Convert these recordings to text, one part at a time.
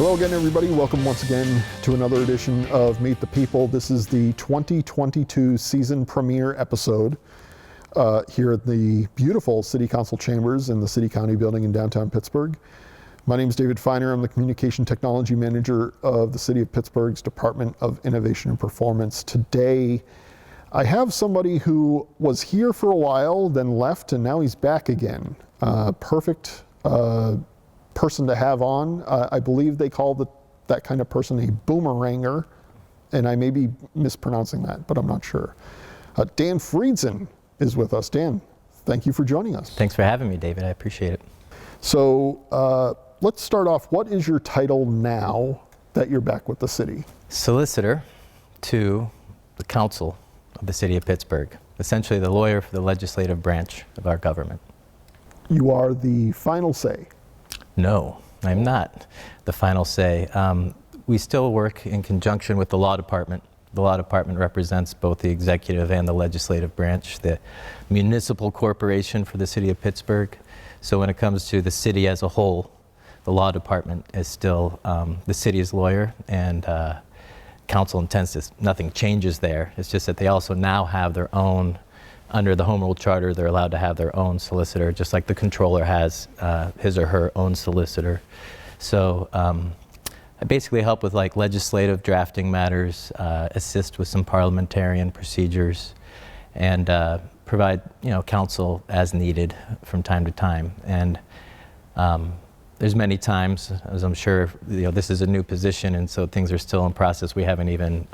Hello again, everybody. Welcome once again to another edition of Meet the People. This is the 2022 season premiere episode here at the beautiful City Council chambers in the City County building in downtown Pittsburgh. My name is David Feiner. I'm the Communication Technology Manager of the City of Pittsburgh's Department of Innovation and Performance. Today, I have somebody who was here for a while, then left, and now he's back again. Perfect person to have on. I believe they call that kind of person a boomeranger, and I may be mispronouncing that, but I'm not sure. Dan Friedson is with us. Dan, thank you for joining us. Thanks for having me, David. I appreciate it. So let's start off. What is your title now that you're back with the city? Solicitor to the Council of the City of Pittsburgh, essentially the lawyer for the legislative branch of our government. You are the final say. No, I'm not the final say. We still work in conjunction with the law department. The law department represents both the executive and the legislative branch, the municipal corporation for the city of Pittsburgh. So when it comes to the city as a whole, the law department is still the city's lawyer, and council intends to, nothing changes there. It's just that they also now have their own, under the Home Rule Charter, they're allowed to have their own solicitor, just like the controller has his or her own solicitor. So I basically help with like legislative drafting matters, assist with some parliamentarian procedures, and provide counsel as needed from time to time. And there's many times, as I'm sure this is a new position, and so things are still in process. We haven't even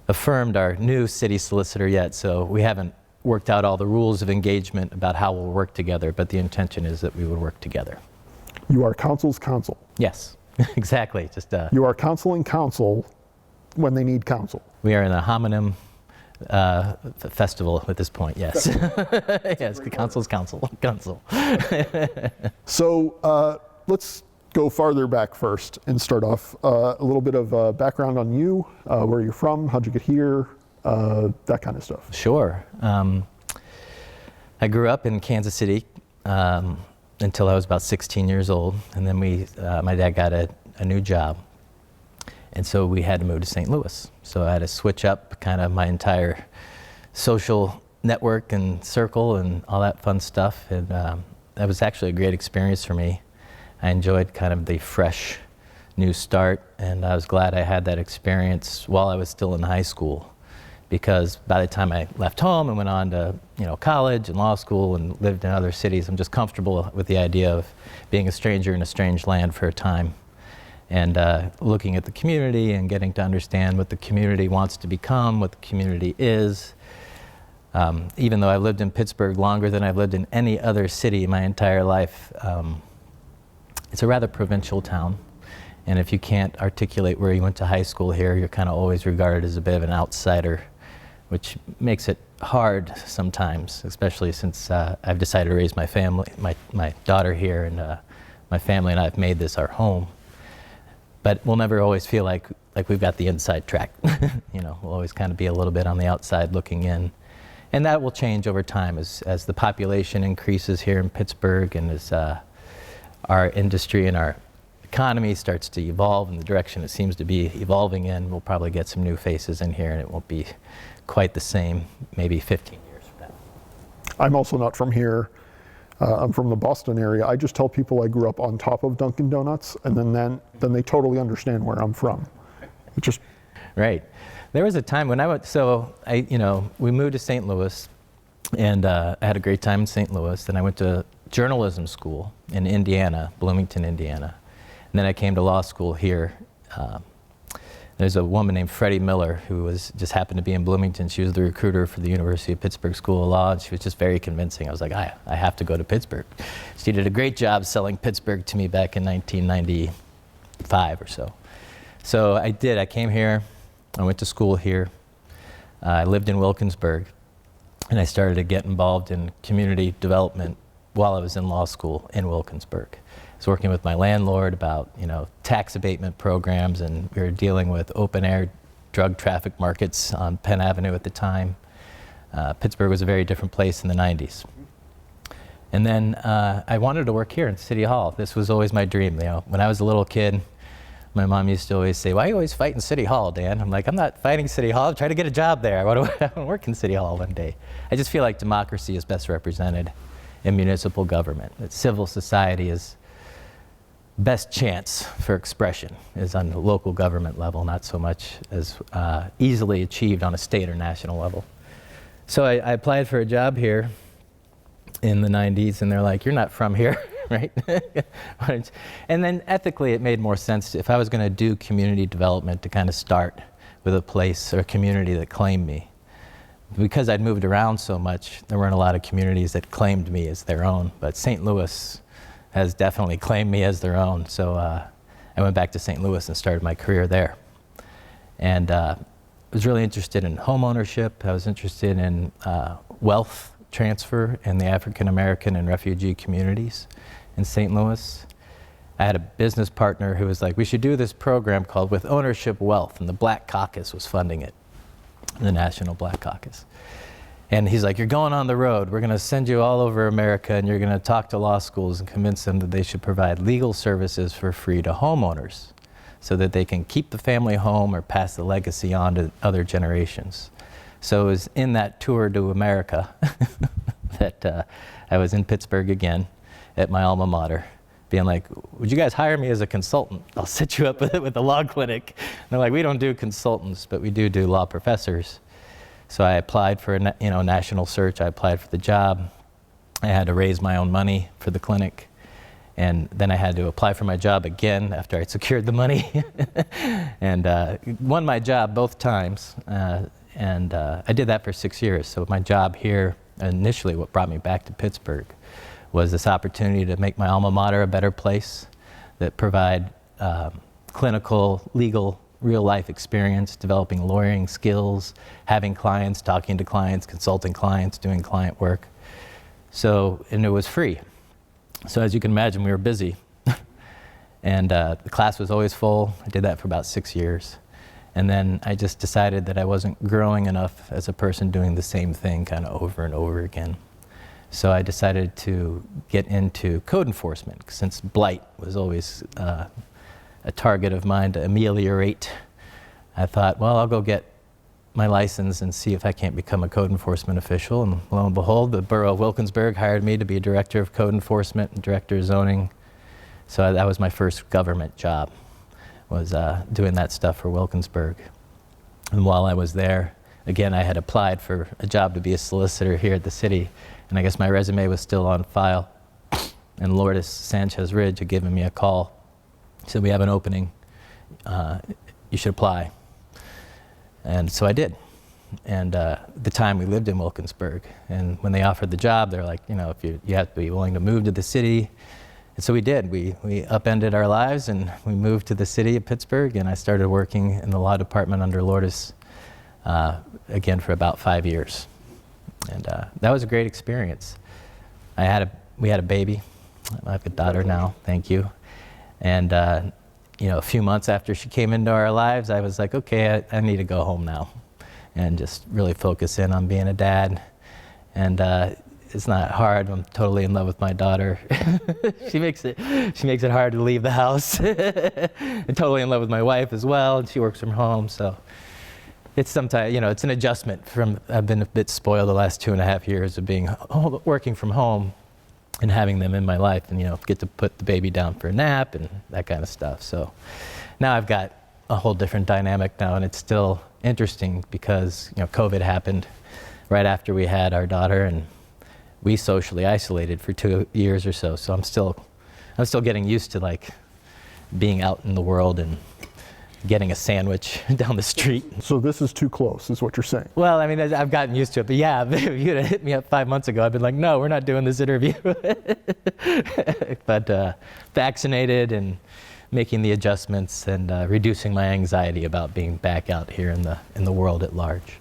affirmed our new city solicitor yet, so we haven't worked out all the rules of engagement about how we'll work together, but the intention is that we would work together. You are council's counsel. Yes, exactly. Just you are counseling council when they need counsel. We are in a homonym festival at this point, yes. Yes, the council's council. So let's go farther back first and start off a little bit of background on you, where you're from, how'd you get here, that kind of stuff. Sure. I grew up in Kansas City until I was about 16 years old, and then my dad got a new job, and so we had to move to St. Louis. So I had to switch up kind of my entire social network and circle and all that fun stuff, and that was actually a great experience for me. I enjoyed kind of the fresh new start, and I was glad I had that experience while I was still in high school, because by the time I left home and went on to college and law school and lived in other cities, I'm just comfortable with the idea of being a stranger in a strange land for a time, and looking at the community and getting to understand what the community wants to become, what the community is. Even though I've lived in Pittsburgh longer than I've lived in any other city my entire life, it's a rather provincial town, and if you can't articulate where you went to high school here, you're kind of always regarded as a bit of an outsider, which makes it hard sometimes, especially since I've decided to raise my family, my daughter here, and my family and I have made this our home. But we'll never always feel like we've got the inside track. We'll always kind of be a little bit on the outside looking in. And that will change over time as the population increases here in Pittsburgh, and as our industry and our economy starts to evolve in the direction it seems to be evolving in. We'll probably get some new faces in here, and it won't be quite the same maybe 15 years from now. I'm also not from here. I'm from the Boston area. I just tell people I grew up on top of Dunkin' Donuts, and then they totally understand where I'm from. It just right. There was a time when we moved to St. Louis, and I had a great time in St. Louis. Then I went to journalism school in Indiana, Bloomington, Indiana. And then I came to law school here. There's a woman named Freddie Miller who just happened to be in Bloomington. She was the recruiter for the University of Pittsburgh School of Law, and she was just very convincing. I was like, I have to go to Pittsburgh. She did a great job selling Pittsburgh to me back in 1995 or so. So I did. I came here. I went to school here. I lived in Wilkinsburg, and I started to get involved in community development while I was in law school in Wilkinsburg. I was working with my landlord about, tax abatement programs, and we were dealing with open air drug traffic markets on Penn Avenue at the time. Pittsburgh was a very different place in the 90s. And then I wanted to work here in City Hall. This was always my dream. You know, when I was a little kid, my mom used to always say, "Why are you always fighting City Hall, Dan?" I'm like, "I'm not fighting City Hall. I'm trying to get a job there. I want to work in City Hall one day." I just feel like democracy is best represented in municipal government. That civil society is best chance for expression is on the local government level, not so much as easily achieved on a state or national level. So I applied for a job here in the 90s, and they're like, "You're not from here." Right? And then ethically it made more sense if I was going to do community development to kind of start with a place or a community that claimed me. Because I'd moved around so much, there weren't a lot of communities that claimed me as their own, but St. Louis has definitely claimed me as their own. So I went back to St. Louis and started my career there. And I was really interested in home ownership. I was interested in wealth transfer in the African American and refugee communities in St. Louis. I had a business partner who was like, "We should do this program called With Ownership Wealth," and the Black Caucus was funding it, the National Black Caucus. And he's like, "You're going on the road. We're going to send you all over America, and you're going to talk to law schools and convince them that they should provide legal services for free to homeowners so that they can keep the family home or pass the legacy on to other generations." So it was in that tour to America that I was in Pittsburgh again at my alma mater, being like, "Would you guys hire me as a consultant? I'll set you up with a law clinic." And they're like, "We don't do consultants, but we do law professors." So I applied for a national search. I applied for the job. I had to raise my own money for the clinic. And then I had to apply for my job again after I secured the money. And won my job both times. And I did that for 6 years. So my job here, initially what brought me back to Pittsburgh, was this opportunity to make my alma mater a better place, that provide clinical, legal, real-life experience, developing lawyering skills, having clients, talking to clients, consulting clients, doing client work. So, and it was free. So as you can imagine, we were busy. And the class was always full. I did that for about 6 years. And then I just decided that I wasn't growing enough as a person doing the same thing kind of over and over again. So I decided to get into code enforcement, since blight was always a target of mine to ameliorate. I thought, well, I'll go get my license and see if I can't become a code enforcement official. And lo and behold, the borough of Wilkinsburg hired me to be director of code enforcement and director of zoning. So that was my first government job, was doing that stuff for Wilkinsburg. And while I was there, again, I had applied for a job to be a solicitor here at the city, and I guess my resume was still on file. And Lourdes Sanchez Ridge had given me a call. He said, "We have an opening. You should apply." And so I did. And at the time we lived in Wilkinsburg. And when they offered the job, they're like, if you have to be willing to move to the city. And so we did. We upended our lives and we moved to the city of Pittsburgh, and I started working in the law department under Lourdes again for about 5 years. And that was a great experience. We had a baby. I have a daughter now, thank you. And a few months after she came into our lives, I was like, okay, I need to go home now and just really focus in on being a dad. And it's not hard. I'm totally in love with my daughter. She makes it hard to leave the house. I'm totally in love with my wife as well, and she works from home. So it's sometimes, it's an adjustment I've been a bit spoiled the last 2.5 years of working from home and having them in my life, and get to put the baby down for a nap and that kind of stuff. So now I've got a whole different dynamic now, and it's still interesting because COVID happened right after we had our daughter, and we socially isolated for 2 years or so. So I'm still getting used to being out in the world and getting a sandwich down the street. So this is too close, is what you're saying? Well, I mean, I've gotten used to it, but yeah, if you'd have hit me up 5 months ago, I'd been like, no, we're not doing this interview. But vaccinated and making the adjustments and reducing my anxiety about being back out here in the world at large.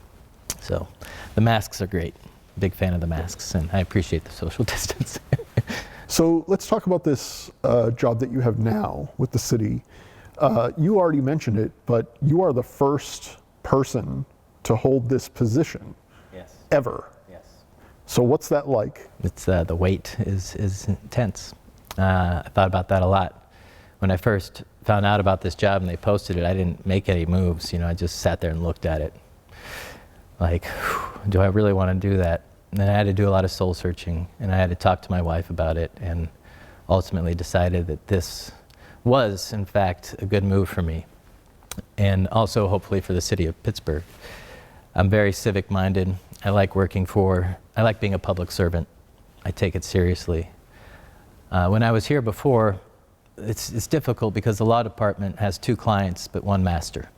So the masks are great. Big fan of the masks, and I appreciate the social distance. So let's talk about this job that you have now with the city. You already mentioned it, but you are the first person to hold this position. Yes. Ever. Yes. So what's that like? It's the weight is intense. I thought about that a lot. When I first found out about this job and they posted it, I didn't make any moves. I just sat there and looked at it. Like, do I really want to do that? And then I had to do a lot of soul searching, and I had to talk to my wife about it, and ultimately decided that this was, in fact, a good move for me, and also hopefully for the city of Pittsburgh. I'm very civic-minded. I like being a public servant. I take it seriously. When I was here before, it's difficult because the law department has 2 clients but 1 master.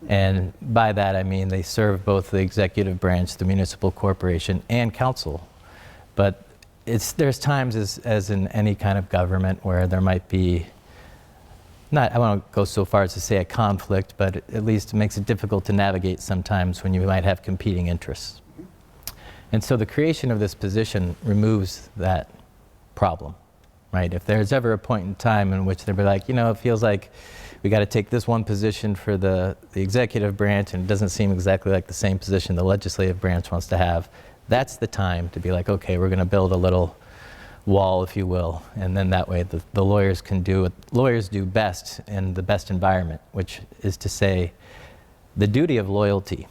And by that I mean they serve both the executive branch, the municipal corporation, and council. But there's times as in any kind of government where there might be, I won't go so far as to say a conflict, but at least it makes it difficult to navigate sometimes when you might have competing interests. And so the creation of this position removes that problem, right? If there's ever a point in time in which they'll be like, it feels like we got to take this one position for the executive branch and it doesn't seem exactly like the same position the legislative branch wants to have, that's the time to be like, okay, we're going to build a little wall, if you will, and then that way the lawyers can do what lawyers do best in the best environment, which is to say the duty of loyalty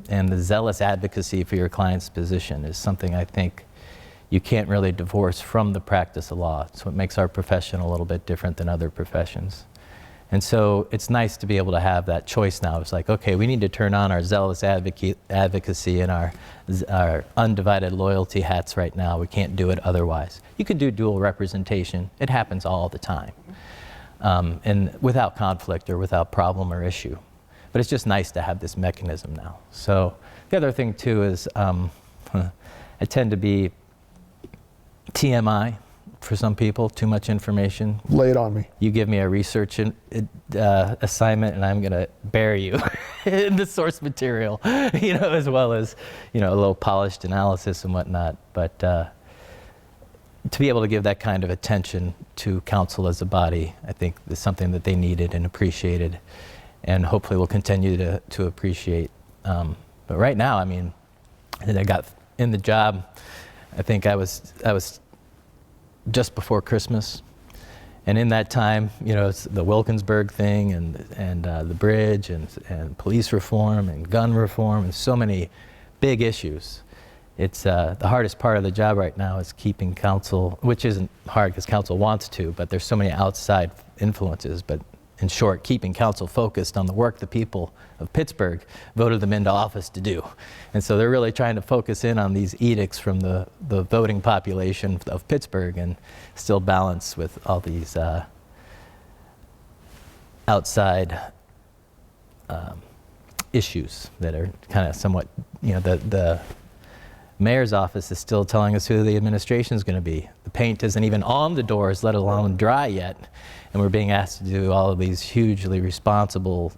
and the zealous advocacy for your client's position is something I think you can't really divorce from the practice of law. It's what makes our profession a little bit different than other professions. And so it's nice to be able to have that choice now. It's like, okay, we need to turn on our zealous advocacy and our undivided loyalty hats right now. We can't do it otherwise. You could do dual representation. It happens all the time. And without conflict or without problem or issue. But it's just nice to have this mechanism now. So the other thing too is I tend to be TMI for some people, too much information. Lay it on me. You give me a research assignment and I'm going to bury you in the source material, as well as, a little polished analysis and whatnot. But to be able to give that kind of attention to council as a body, I think is something that they needed and appreciated, and hopefully will continue to appreciate. But right now, I got in the job, I think I was just before Christmas, and in that time, it's the Wilkinsburg thing and the bridge and police reform and gun reform and so many big issues. It's the hardest part of the job right now is keeping council, which isn't hard because council wants to, but there's so many outside influences. But in short, keeping council focused on the work the people of Pittsburgh voted them into office to do. And so they're really trying to focus in on these edicts from the voting population of Pittsburgh and still balance with all these outside issues that are kind of somewhat, the mayor's office is still telling us who the administration is going to be. The paint isn't even on the doors, let alone dry yet. And we're being asked to do all of these hugely responsible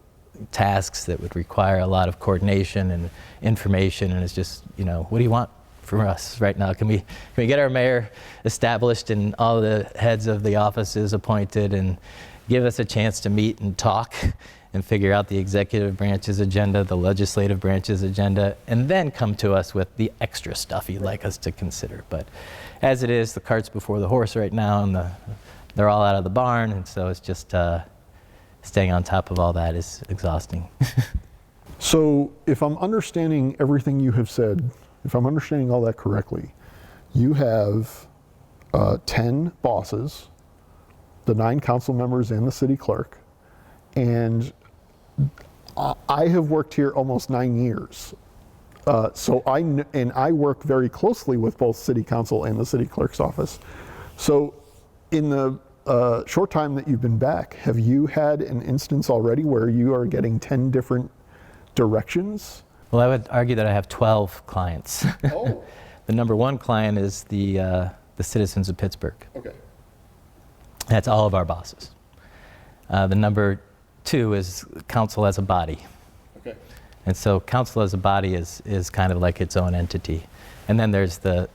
tasks that would require a lot of coordination and information. And it's just, what do you want from us right now? Can we get our mayor established and all the heads of the offices appointed and give us a chance to meet and talk and figure out the executive branch's agenda, the legislative branch's agenda, and then come to us with the extra stuff you'd like us to consider. But as it is, the cart's before the horse right now, and they're all out of the barn, and so it's just staying on top of all that is exhausting. So if I'm understanding everything you have said, if I'm understanding all that correctly, you have 10 bosses, the 9 council members and the city clerk, and I have worked here almost 9 years. So I work very closely with both city council and the city clerk's office. So in the short time that you've been back, have you had an instance already where you are getting 10 different directions? Well, I would argue that I have 12 clients. Oh. The number 1 client is the citizens of Pittsburgh. Okay. That's all of our bosses. The number 2 is council as a body. Okay. And so council as a body is kind of like its own entity. And then there's the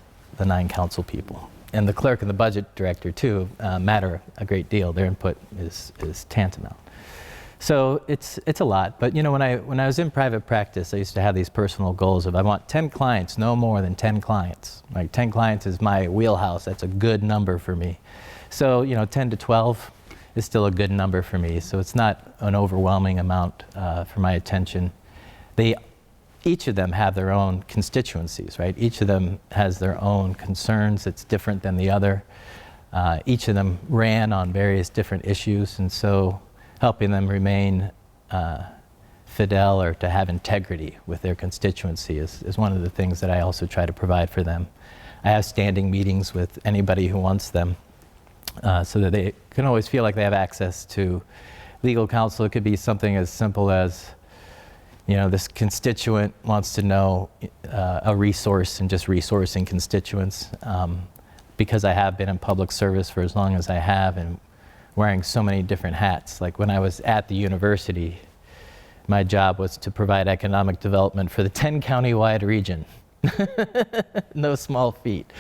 9 council people. And the clerk and the budget director too matter a great deal. Their input is tantamount. So it's a lot, but when I was in private practice, I used to have these personal goals of I want 10 clients, no more than 10 clients. Like 10 clients is my wheelhouse. That's a good number for me. So 10 to 12 is still a good number for me. So it's not an overwhelming amount for my attention. Each of them have their own constituencies, right? Each of them has their own concerns. It's different than the other. Each of them ran on various different issues, and so helping them remain fidel or to have integrity with their constituency is one of the things that I also try to provide for them. I have standing meetings with anybody who wants them so that they can always feel like they have access to legal counsel. It could be something as simple as, this constituent wants to know a resource and just resourcing constituents. Because I have been in public service for as long as I have and wearing so many different hats. Like when I was at the university, my job was to provide economic development for the 10 county-wide region. No small feat.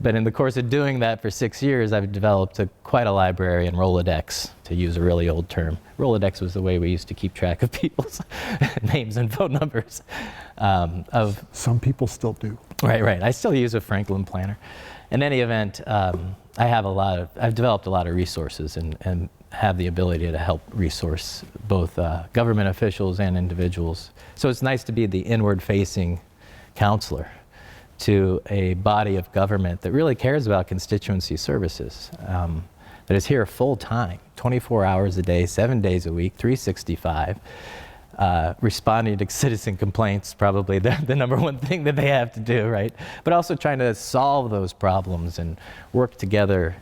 But in the course of doing that for 6 years, I've developed quite a library in Rolodex, to use a really old term. Rolodex was the way we used to keep track of people's names and phone numbers. Some people still do. Right. I still use a Franklin planner. In any event, I've developed a lot of resources and have the ability to help resource both government officials and individuals. So it's nice to be the inward-facing counselor to a body of government that really cares about constituency services, that is here full-time, 24 hours a day, 7 days a week, 365. Responding to citizen complaints, probably the number one thing that they have to do, right? But also trying to solve those problems and work together.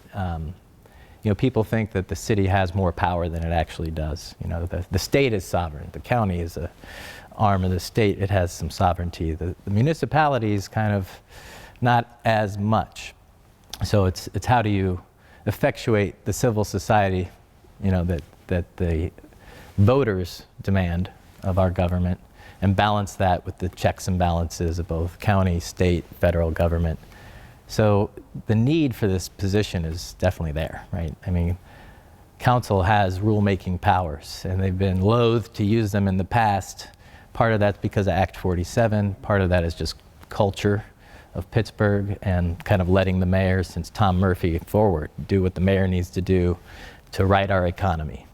People think that the city has more power than it actually does. The state is sovereign. The county is an arm of the state. It has some sovereignty. The municipalities kind of not as much. So it's how do you effectuate the civil society, that the voters demand of our government, and balance that with the checks and balances of both county, state, federal government. So the need for this position is definitely there, right? I mean, council has rulemaking powers, and they've been loath to use them in the past. Part of that's because of Act 47. Part of that is just culture of Pittsburgh and kind of letting the mayor, since Tom Murphy forward, do what the mayor needs to do to right our economy.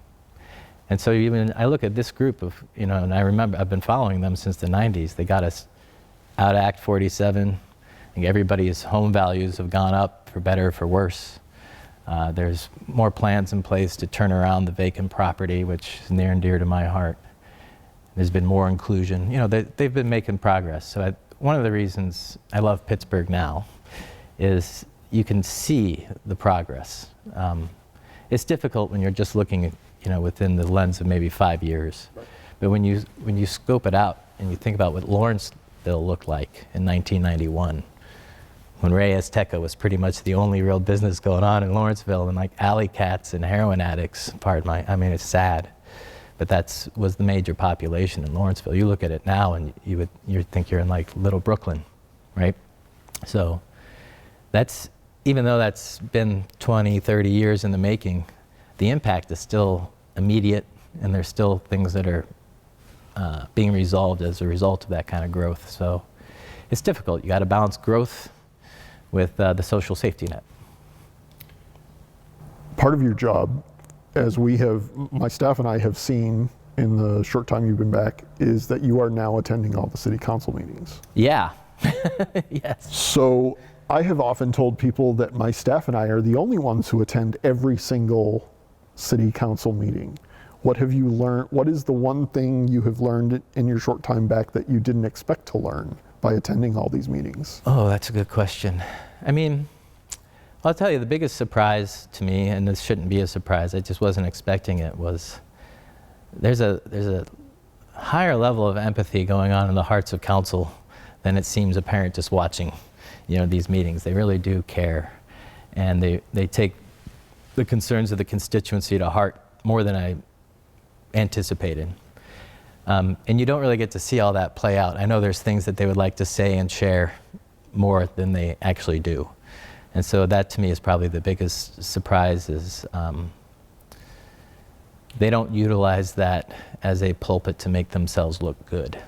And so even I look at this group of, and I remember I've been following them since the 90s. They got us out of Act 47. I think everybody's home values have gone up, for better or for worse. There's more plans in place to turn around the vacant property, which is near and dear to my heart. There's been more inclusion. They've been making progress. So one of the reasons I love Pittsburgh now is you can see the progress. It's difficult when you're just looking within the lens of maybe 5 years. Right. But when you scope it out and you think about what Lawrenceville looked like in 1991, when Ray Azteca was pretty much the only real business going on in Lawrenceville, and like alley cats and heroin addicts, it's sad, but that was the major population in Lawrenceville. You look at it now and you think you're in like Little Brooklyn, right? So even though that's been 20, 30 years in the making, the impact is still immediate, and there's still things that are being resolved as a result of that kind of growth. So it's difficult. You got to balance growth with the social safety net. Part of your job, as my staff and I have seen in the short time you've been back, is that you are now attending all the city council meetings. Yeah. Yes. So I have often told people that my staff and I are the only ones who attend every single city council meeting. What have you learned? What is the one thing you have learned in your short time back that you didn't expect to learn by attending all these meetings? Oh, that's a good question. I mean, I'll tell you, the biggest surprise to me, and this shouldn't be a surprise, I just wasn't expecting it, was there's a higher level of empathy going on in the hearts of council than it seems apparent just watching, these meetings. They really do care, and they take the concerns of the constituency to heart more than I anticipated. And you don't really get to see all that play out. I know there's things that they would like to say and share more than they actually do. And so that to me is probably the biggest surprise, is they don't utilize that as a pulpit to make themselves look good.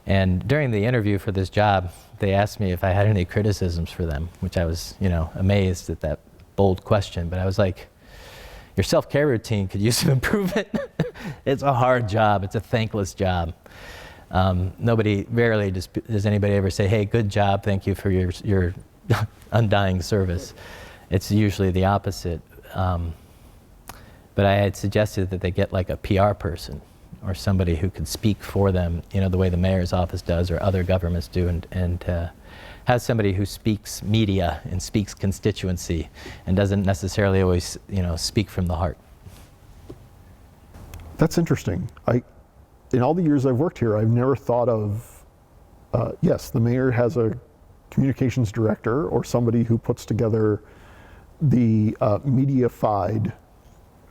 And during the interview for this job, they asked me if I had any criticisms for them, which I was, amazed at that bold question. But I was like, your self-care routine could use some improvement. It's a hard job. It's a thankless job. Rarely does anybody ever say, hey, good job, thank you for your undying service. It's usually the opposite. But I had suggested that they get like a PR person or somebody who could speak for them, the way the mayor's office does or other governments do, and have somebody who speaks media and speaks constituency and doesn't necessarily always, speak from the heart. That's interesting. In all the years I've worked here, I've never thought of, yes, the mayor has a communications director or somebody who puts together the media-fied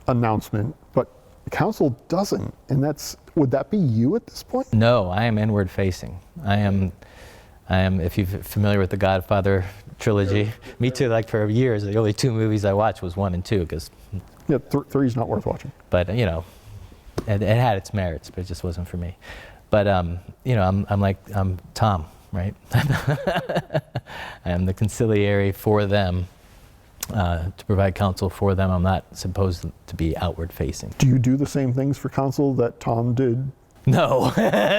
announcement, but the council doesn't. And would that be you at this point? No, I am inward facing. I am, if you're familiar with the Godfather trilogy, me too, like for years, the only two movies I watched was 1 and 2, because. Yeah, 3's not worth watching. But, it had its merits, but it just wasn't for me. But, I'm Tom, right? I am the conciliary for them, to provide counsel for them. I'm not supposed to be outward facing. Do you do the same things for counsel that Tom did? No,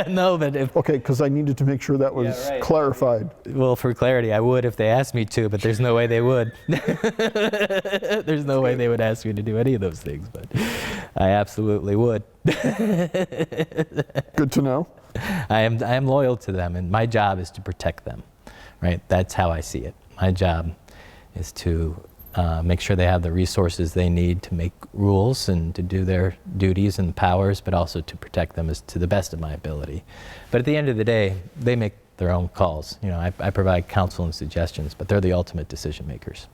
no, but if... Okay, because I needed to make sure that was clarified. Well, for clarity, I would if they asked me to, but there's no way they would. There's no way they would ask me to do any of those things, but I absolutely would. Good to know. I am loyal to them, and my job is to protect them, right? That's how I see it. My job is to make sure they have the resources they need to make rules and to do their duties and powers, but also to protect them as to the best of my ability. But at the end of the day, they make their own calls. I provide counsel and suggestions, but they're the ultimate decision makers.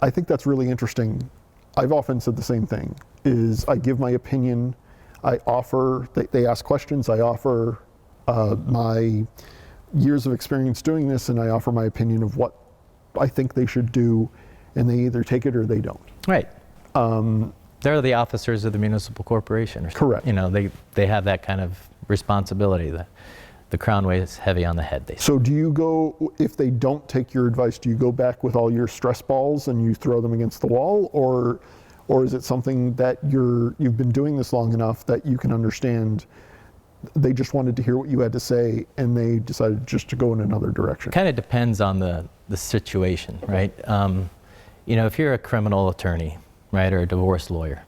I think that's really interesting. I've often said the same thing, is I give my opinion, I offer, they ask questions, I offer my years of experience doing this, and I offer my opinion of what I think they should do, and they either take it or they don't. Right. They're the officers of the municipal corporation. Correct. They have that kind of responsibility. The crown weighs heavy on the head. So do you go, if they don't take your advice, do you go back with all your stress balls and you throw them against the wall, or is it something that you've been doing this long enough that you can understand they just wanted to hear what you had to say and they decided just to go in another direction? Kind of depends on the situation, right? If you're a criminal attorney, right, or a divorce lawyer,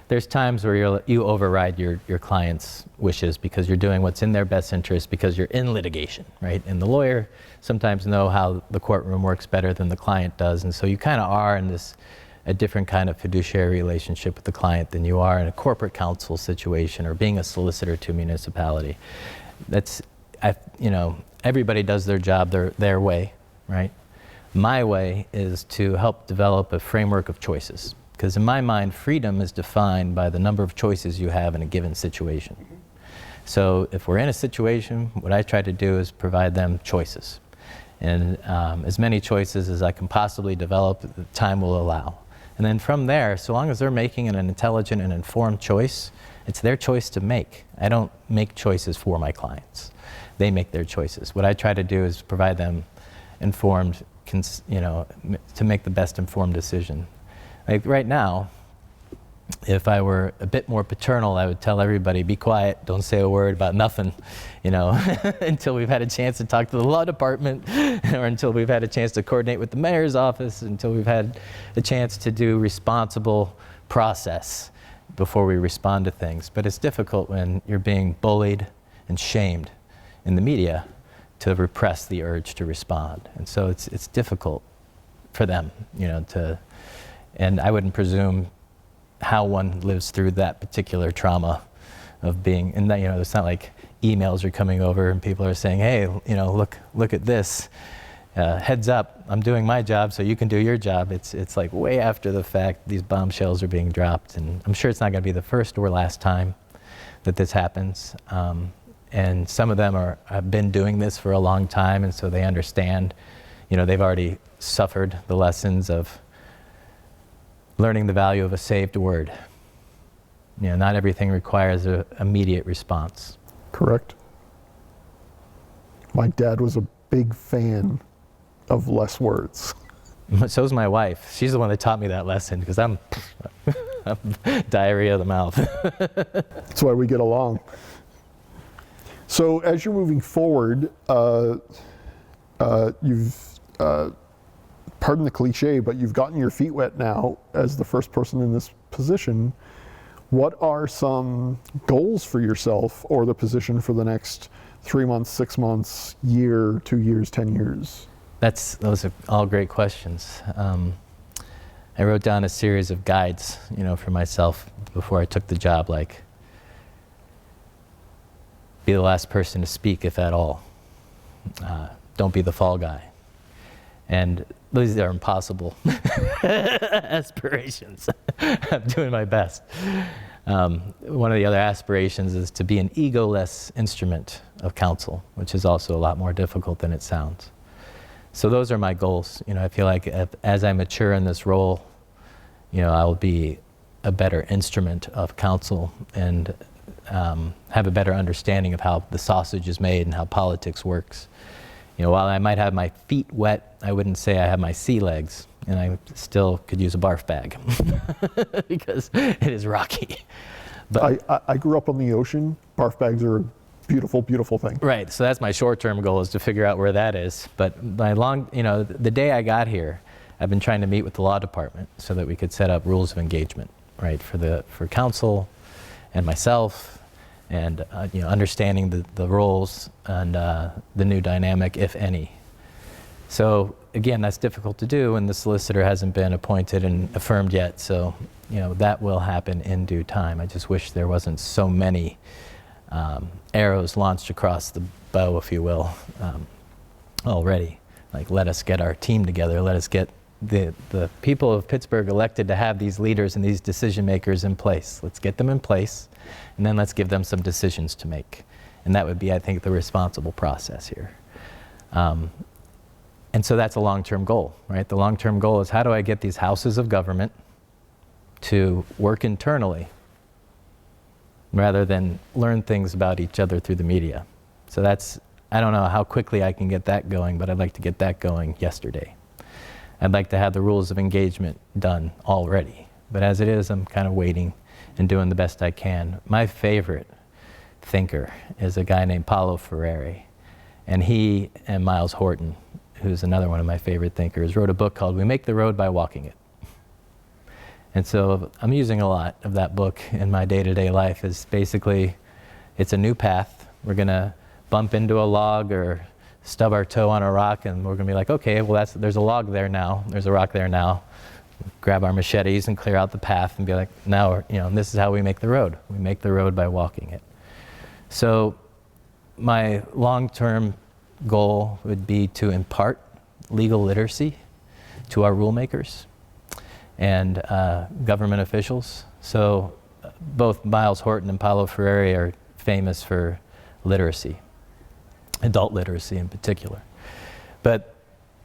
there's times where you override your client's wishes because you're doing what's in their best interest because you're in litigation, right? And the lawyer sometimes know how the courtroom works better than the client does, and so you kind of are in a different kind of fiduciary relationship with the client than you are in a corporate counsel situation or being a solicitor to a municipality. Everybody does their job their way, right? My way is to help develop a framework of choices. Because in my mind, freedom is defined by the number of choices you have in a given situation. So if we're in a situation, what I try to do is provide them choices. And as many choices as I can possibly develop, the time will allow. And then from there, so long as they're making an intelligent and informed choice, it's their choice to make. I don't make choices for my clients. They make their choices. What I try to do is provide them informed, to make the best informed decision. Like right now, if I were a bit more paternal, I would tell everybody, be quiet, don't say a word about nothing, until we've had a chance to talk to the law department, or until we've had a chance to coordinate with the mayor's office, until we've had a chance to do responsible process before we respond to things. But it's difficult when you're being bullied and shamed in the media to repress the urge to respond. And so it's difficult for them, and I wouldn't presume how one lives through that particular trauma of being, and that, it's not like emails are coming over and people are saying, hey, look at this, heads up, I'm doing my job so you can do your job. It's like way after the fact, these bombshells are being dropped, and I'm sure it's not gonna be the first or last time that this happens. And some of them have been doing this for a long time, and so they understand, they've already suffered the lessons of learning the value of a saved word, Not everything requires an immediate response. Correct. My dad was a big fan of less words. So's my wife. She's the one that taught me that lesson, because I'm diarrhea of the mouth. That's why we get along. So as you're moving forward, you've, pardon the cliche, but you've gotten your feet wet now as the first person in this position. What are some goals for yourself or the position for the next 3 months, 6 months, year, 2 years, 10 years? Those are all great questions. I wrote down a series of guides, for myself before I took the job, like, be the last person to speak, if at all. Don't be the fall guy. And these are impossible aspirations. I'm doing my best. One of the other aspirations is to be an ego-less instrument of counsel, which is also a lot more difficult than it sounds. So those are my goals. I feel like as I mature in this role, I will be a better instrument of counsel and have a better understanding of how the sausage is made and how politics works. While I might have my feet wet, I wouldn't say I have my sea legs, and I still could use a barf bag because it is rocky. But I grew up on the ocean. Barf bags are a beautiful, beautiful thing. Right, so that's my short-term goal, is to figure out where that is. But the day I got here, I've been trying to meet with the law department so that we could set up rules of engagement, right, for counsel and myself, and understanding the roles and the new dynamic, if any. So again, that's difficult to do, and the solicitor hasn't been appointed and affirmed yet. So that will happen in due time. I just wish there wasn't so many arrows launched across the bow, if you will, already. Like, let us get our team together. Let us get the people of Pittsburgh elected to have these leaders and these decision makers in place. Let's get them in place, and then let's give them some decisions to make. And that would be, I think, the responsible process here. And so that's a long-term goal, right? The long-term goal is, how do I get these houses of government to work internally rather than learn things about each other through the media? So I don't know how quickly I can get that going, but I'd like to get that going yesterday. I'd like to have the rules of engagement done already. But as it is, I'm kind of waiting and doing the best I can. My favorite thinker is a guy named Paulo Freire. And he and Miles Horton, who's another one of my favorite thinkers, wrote a book called We Make the Road by Walking It. And so I'm using a lot of that book in my day-to-day life. Is basically, it's a new path. We're going to bump into a log or stub our toe on a rock, and we're going to be like, okay, well, there's a log there now. There's a rock there now. Grab our machetes and clear out the path and be like, now, this is how we make the road. We make the road by walking it. So my long-term goal would be to impart legal literacy to our rulemakers and government officials. So both Miles Horton and Paulo Freire are famous for literacy, adult literacy in particular. But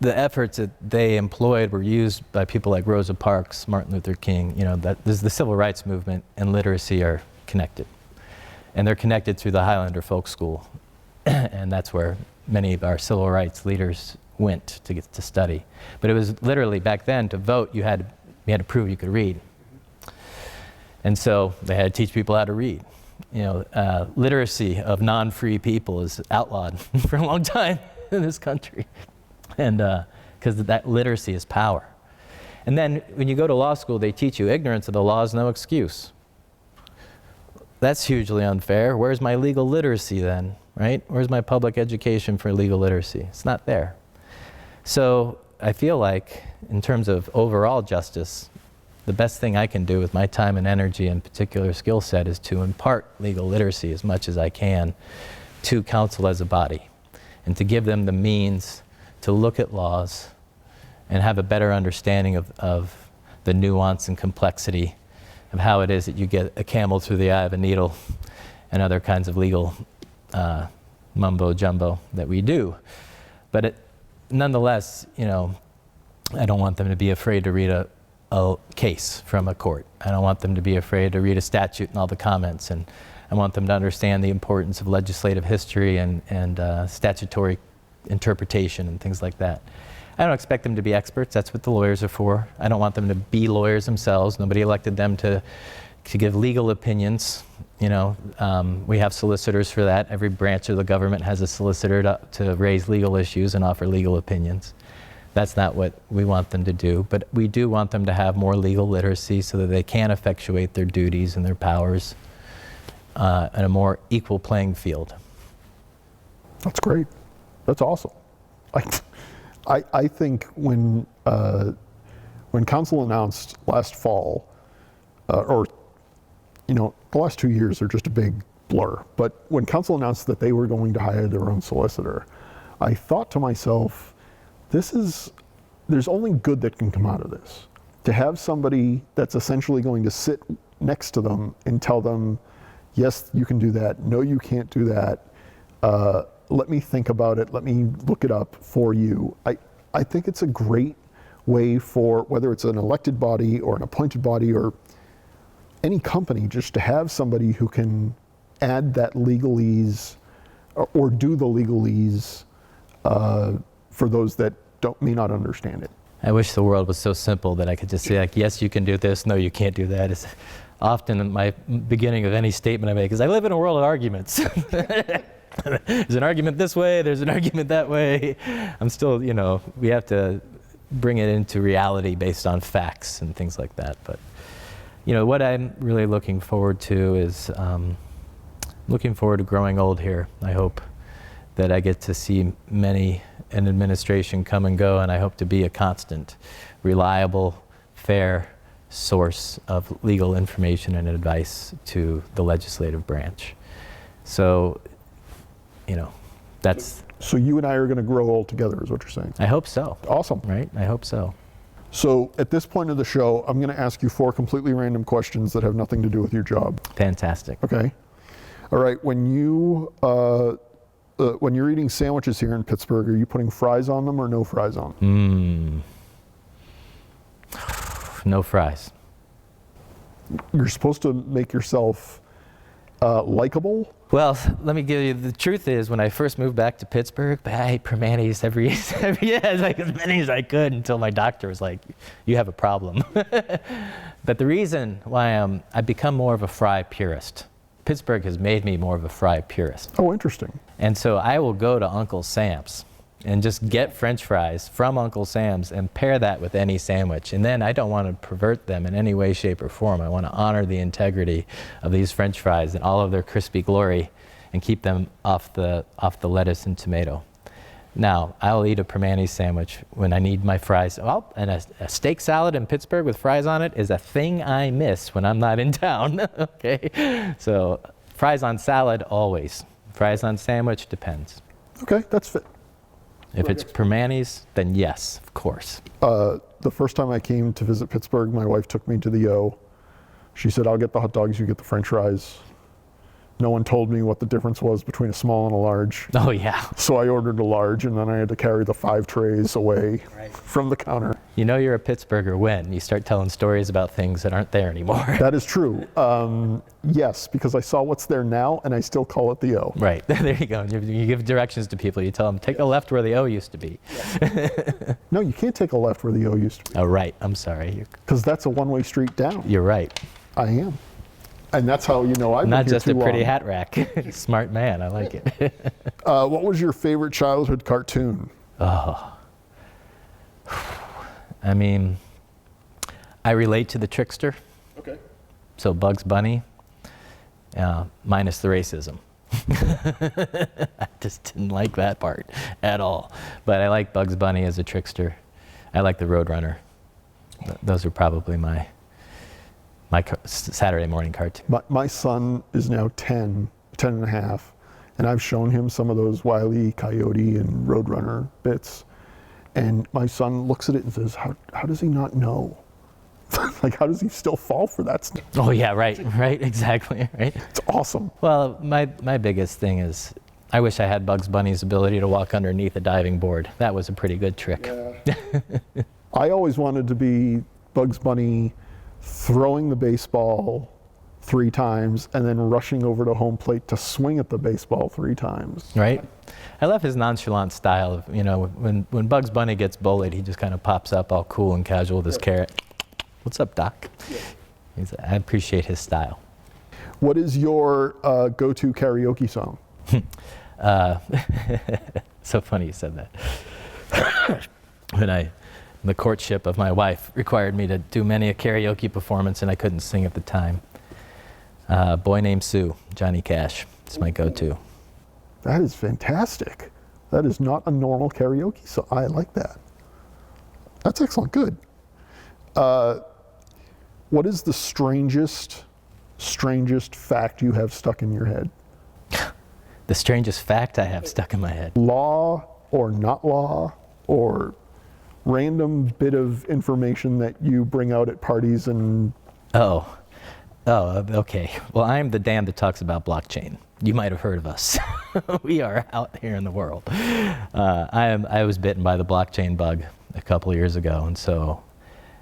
the efforts that they employed were used by people like Rosa Parks, Martin Luther King. The civil rights movement and literacy are connected. And they're connected through the Highlander Folk School. And that's where many of our civil rights leaders went to get to study. But it was literally, back then, to vote, you had to prove you could read. And so they had to teach people how to read. Literacy of non-free people is outlawed for a long time in this country. And because that literacy is power. And then when you go to law school, they teach you ignorance of the law is no excuse. That's hugely unfair. Where's my legal literacy then, right? Where's my public education for legal literacy? It's not there. So I feel like, in terms of overall justice, the best thing I can do with my time and energy and particular skill set is to impart legal literacy as much as I can to counsel as a body, and to give them the means to look at laws and have a better understanding of the nuance and complexity of how it is that you get a camel through the eye of a needle and other kinds of legal mumbo jumbo that we do. But nonetheless, I don't want them to be afraid to read a case from a court. I don't want them to be afraid to read a statute and all the comments, and I want them to understand the importance of legislative history and statutory interpretation and things like that. I don't expect them to be experts. That's what the lawyers are for. I don't want them to be lawyers themselves. Nobody elected them to give legal opinions. You know, we have solicitors for that. Every branch of the government has a solicitor to raise legal issues and offer legal opinions. That's not what we want them to do, but we do want them to have more legal literacy so that they can effectuate their duties and their powers in a more equal playing field. That's great. That's awesome. I think when council announced last fall, or the last 2 years are just a big blur, but when council announced that they were going to hire their own solicitor, I thought to myself, there's only good that can come out of this. To have somebody that's essentially going to sit next to them and tell them, yes, you can do that, no, you can't do that, let me think about it, let me look it up for you. I think it's a great way for, whether it's an elected body or an appointed body or any company, just to have somebody who can add that legalese or do the legalese for those that may not understand it. I wish the world was so simple that I could just say, like, yes, you can do this, no, you can't do that. It's often my beginning of any statement I make is, I live in a world of arguments. There's an argument this way, there's an argument that way. I'm still, we have to bring it into reality based on facts and things like that. But, what I'm really looking forward to is looking forward to growing old here. I hope that I get to see many an administration come and go, and I hope to be a constant, reliable, fair source of legal information and advice to the legislative branch. So, that's... So you and I are going to grow old together, is what you're saying? I hope so. Awesome. Right? I hope so. So at this point of the show, I'm going to ask you 4 completely random questions that have nothing to do with your job. Fantastic. Okay. All right. When you're eating sandwiches here in Pittsburgh, are you putting fries on them or no fries on them? No fries. You're supposed to make yourself likable? Well, let me give you, the truth is, when I first moved back to Pittsburgh, I ate Primanti's every year, like as many as I could, until my doctor was like, you have a problem. But the reason why I've become more of a fry purist. Pittsburgh has made me more of a fry purist. Oh, interesting. And so I will go to Uncle Sam's and just get French fries from Uncle Sam's and pair that with any sandwich. And then I don't want to pervert them in any way, shape, or form. I want to honor the integrity of these French fries and all of their crispy glory and keep them off the lettuce and tomato. Now, I'll eat a Primanti's sandwich when I need my fries. Well, and a steak salad in Pittsburgh with fries on it is a thing I miss when I'm not in town, okay? So fries on salad, always. Fries on sandwich, depends. Okay, that's fit. If it's Primanti's, then yes, of course. The first time I came to visit Pittsburgh, my wife took me to the O. She said, I'll get the hot dogs, you get the French fries. No one told me what the difference was between a small and a large. Oh, yeah. So I ordered a large, and then I had to carry the 5 trays away from the counter. You know you're a Pittsburgher when you start telling stories about things that aren't there anymore. That is true. Yes, because I saw what's there now, and I still call it the O. Right. There you go. You give directions to people. You tell them, take a left where the O used to be. No, you can't take a left where the O used to be. Oh, right. I'm sorry. Because that's a one-way street down. You're right. I am. And that's how you know I've been Not here just too a pretty long. hat rack. Smart man. I like it. What was your favorite childhood cartoon? Oh. I mean, I relate to the trickster. Okay. So Bugs Bunny, minus the racism. I just didn't like that part at all. But I like Bugs Bunny as a trickster. I like the Roadrunner. Those are probably my Saturday morning cartoon. My son is now 10 and a half, and I've shown him some of those Wile E. Coyote and Roadrunner bits. And my son looks at it and says, how does he not know? Like, how does he still fall for that stuff? Oh, yeah, right, exactly, right? It's awesome. Well, my biggest thing is, I wish I had Bugs Bunny's ability to walk underneath a diving board. That was a pretty good trick. Yeah. I always wanted to be Bugs Bunny throwing the baseball 3 times and then rushing over to home plate to swing at the baseball 3 times. Right? I love his nonchalant style of, when Bugs Bunny gets bullied, he just kind of pops up all cool and casual with his carrot. What's up, Doc? Yeah. I appreciate his style. What is your go-to karaoke song? So funny you said that. The courtship of my wife required me to do many a karaoke performance, and I couldn't sing at the time. Boy Named Sue, Johnny Cash. It's my go-to. That is fantastic. That is not a normal karaoke song. I like that. That's excellent. Good. What is the strangest fact you have stuck in your head? The strangest fact I have stuck in my head. Law or not law, or random bit of information that you bring out at parties and... Oh, okay. Well, I'm the Dan that talks about blockchain. You might have heard of us. We are out here in the world. I was bitten by the blockchain bug a couple of years ago, and so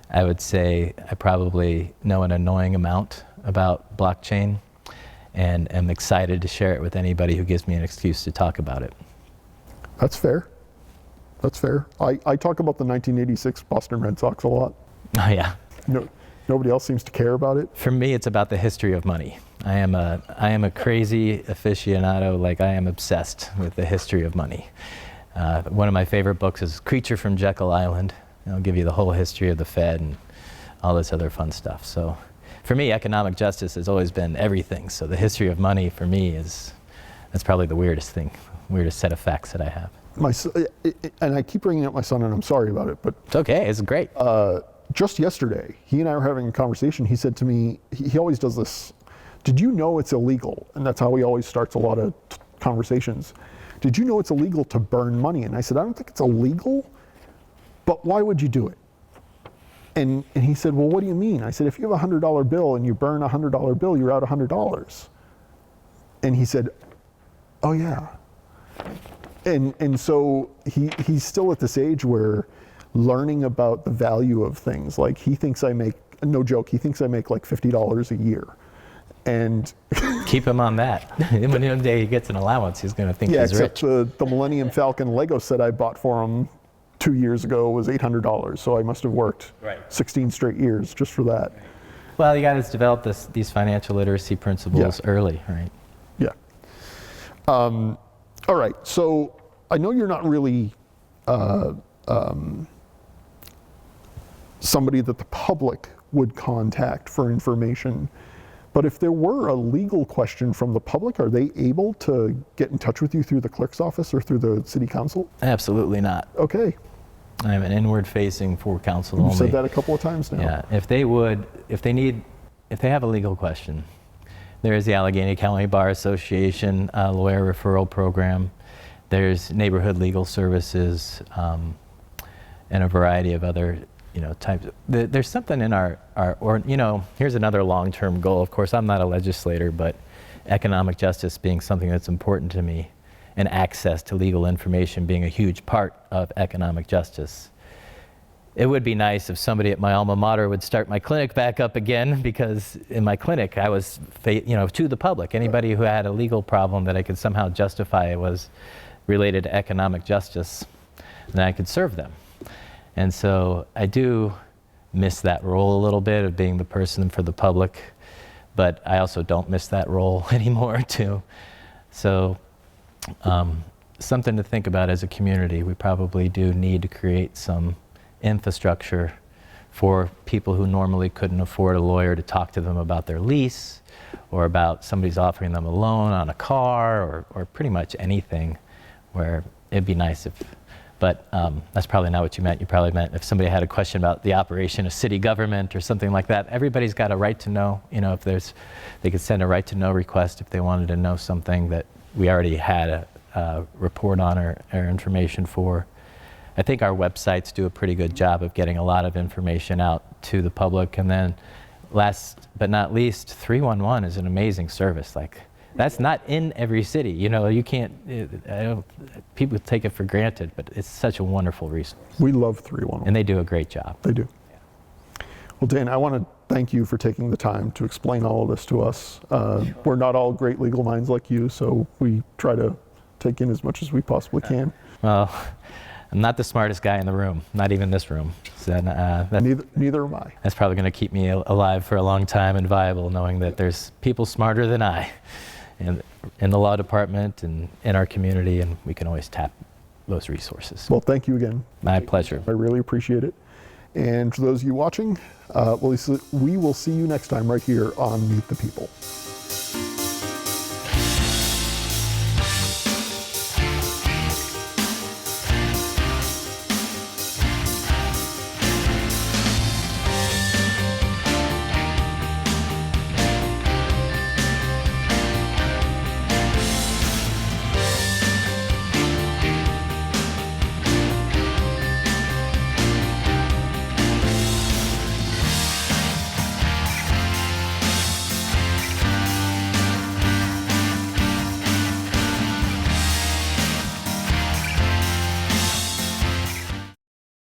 I would say I probably know an annoying amount about blockchain, and am excited to share it with anybody who gives me an excuse to talk about it. That's fair. That's fair. I talk about the 1986 Boston Red Sox a lot. Oh, yeah. No, nobody else seems to care about it. For me, it's about the history of money. I am a crazy aficionado. Like, I am obsessed with the history of money. One of my favorite books is Creature from Jekyll Island. It'll give you the whole history of the Fed and all this other fun stuff. So for me, economic justice has always been everything. So the history of money for me that's probably the weirdest set of facts that I have. And I keep bringing up my son, and I'm sorry about it, but... It's okay, it's great. Just yesterday, he and I were having a conversation. He said to me, he always does this, did you know it's illegal? And that's how he always starts a lot of conversations. Did you know it's illegal to burn money? And I said, I don't think it's illegal, but why would you do it? And he said, well, what do you mean? I said, if you have a $100 bill and you burn a $100 bill, you're out $100. And he said, oh yeah. And so he's still at this age where learning about the value of things, like he thinks I make, no joke, he thinks I make like $50 a year. And keep him on that. When one day he gets an allowance, he's going to think he's rich. Except the Millennium Falcon Lego set I bought for him 2 years ago was $800, so I must have worked 16 straight years just for that. Well, you got to develop these financial literacy principles early, right? Yeah. All right, so I know you're not really somebody that the public would contact for information, but if there were a legal question from the public, are they able to get in touch with you through the clerk's office or through the city council? Absolutely not. Okay. I'm an inward-facing for council only. You've said that a couple of times now. Yeah, if they have a legal question, there is the Allegheny County Bar Association lawyer referral program. There's neighborhood legal services and a variety of other types. There's something in here's another long-term goal. Of course, I'm not a legislator, but economic justice being something that's important to me, and access to legal information being a huge part of economic justice. It would be nice if somebody at my alma mater would start my clinic back up again, because in my clinic I was, to the public, anybody who had a legal problem that I could somehow justify was related to economic justice, then I could serve them. And so I do miss that role a little bit of being the person for the public, but I also don't miss that role anymore too. So something to think about as a community. We probably do need to create some infrastructure for people who normally couldn't afford a lawyer to talk to them about their lease, or about somebody's offering them a loan on a car, or pretty much anything, where it'd be nice if, but that's probably not what you meant. You probably meant if somebody had a question about the operation of city government or something like that. Everybody's got a right to know, if they could send a right to know request if they wanted to know something that we already had a report on or information for. I think our websites do a pretty good job of getting a lot of information out to the public. And then last but not least, 311 is an amazing service. Like, that's not in every city. You can't, people take it for granted, but it's such a wonderful resource. We love 311. And they do a great job. They do. Well, Dan, I want to thank you for taking the time to explain all of this to us. We're not all great legal minds like you, so we try to take in as much as we possibly can. Well, I'm not the smartest guy in the room, not even this room. So, Neither am I. that's probably going to keep me alive for a long time and viable, knowing that there's people smarter than I in the law department and in our community, and we can always tap those resources. Well, thank you again. My pleasure. I really appreciate it. And for those of you watching, we will see you next time right here on Meet the People.